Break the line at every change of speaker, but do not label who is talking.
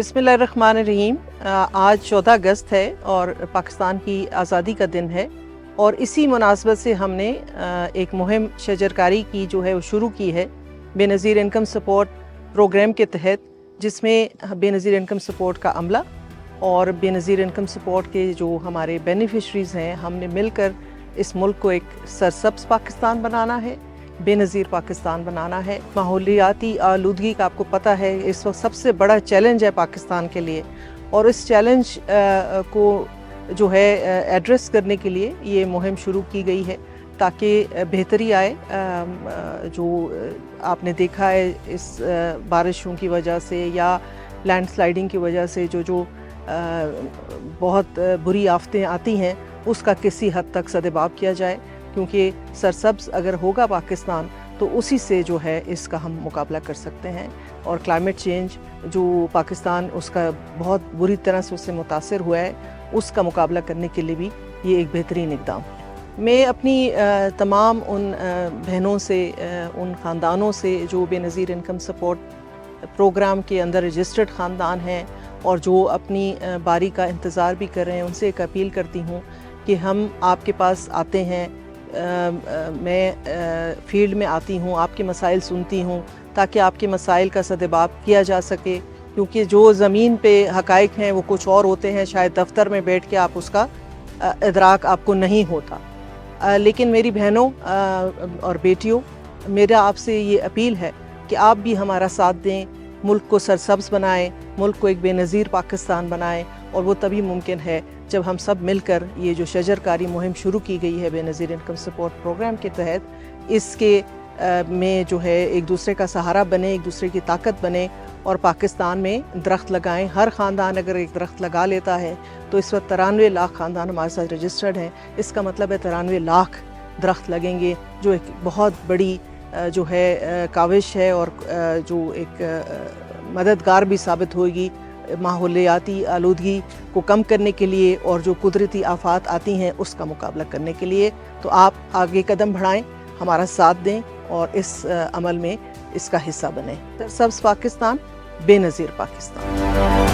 बिस्मिल्लाहिर्रहमानिर्रहीम। आज 14 अगस्त है और पाकिस्तान की आज़ादी का दिन है और इसी मुनासबत से हमने एक मुहिम शजरकारी की जो है वो शुरू की है बेनज़ीर इनकम सपोर्ट प्रोग्राम के तहत, जिसमें बेनज़ीर इनकम सपोर्ट का अमला और बेनज़ीर इनकम सपोर्ट के जो हमारे बेनिफिशरीज़ हैं, हमने मिलकर इस मुल्क को एक सरसब्ज़ पाकिस्तान बनाना है, बेनज़ीर पाकिस्तान बनाना है। माहौलियाती आलूदगी का आपको पता है इस वक्त सबसे बड़ा चैलेंज है पाकिस्तान के लिए, और इस चैलेंज को जो है एड्रेस करने के लिए ये मुहिम शुरू की गई है ताकि बेहतरी आए। जो आपने देखा है इस बारिशों की वजह से या लैंडस्लाइडिंग की वजह से जो बहुत बुरी आफतें आती हैं, उसका किसी हद तक सद्भाव किया जाए, क्योंकि सरसब्ज़ अगर होगा पाकिस्तान तो उसी से जो है इसका हम मुकाबला कर सकते हैं। और क्लाइमेट चेंज जो पाकिस्तान उसका बहुत बुरी तरह से उससे मुतासर हुआ है, उसका मुकाबला करने के लिए भी ये एक बेहतरीन इक़दाम है। मैं अपनी तमाम उन बहनों से, उन ख़ानदानों से जो बेनज़ीर इनकम सपोर्ट प्रोग्राम के अंदर रजिस्टर्ड ख़ानदान हैं और जो अपनी बारी का इंतज़ार भी कर रहे हैं, उनसे एक अपील करती हूँ कि हम आपके पास आते हैं, मैं फील्ड में आती हूँ, आपके मसाइल सुनती हूँ ताकि आपके मसाइल का सद्भाव किया जा सके, क्योंकि जो ज़मीन पे हक़ाइक़ हैं वो कुछ और होते हैं, शायद दफ्तर में बैठ के आप उसका इदराक आपको नहीं होता। लेकिन मेरी बहनों और बेटियों, मेरा आपसे ये अपील है कि आप भी हमारा साथ दें, मुल्क को सरसब्ज़ बनाएं, मुल्क को एक बेनज़ीर पाकिस्तान बनाएं, और वो तभी मुमकिन है जब हम सब मिलकर ये जो शजरकारी मुहिम शुरू की गई है बेनज़ीर इनकम सपोर्ट प्रोग्राम के तहत, इसके में जो है एक दूसरे का सहारा बने, एक दूसरे की ताकत बने और पाकिस्तान में दरख्त लगाएं। हर ख़ानदान अगर एक दरख्त लगा लेता है तो इस वक्त 93 लाख ख़ानदान हमारे साथ रजिस्टर्ड हैं, इसका मतलब है 93 लाख दरख्त लगेंगे, जो एक बहुत बड़ी जो है काविश है और जो एक मददगार भी साबित होगी माहौलियाती आलूदगी को कम करने के लिए और जो कुदरती आफात आती हैं उसका मुकाबला करने के लिए। तो आप आगे कदम बढ़ाएं, हमारा साथ दें और इस अमल में इसका हिस्सा बनें। सरसब्ज़ पाकिस्तान, बेनज़ीर पाकिस्तान।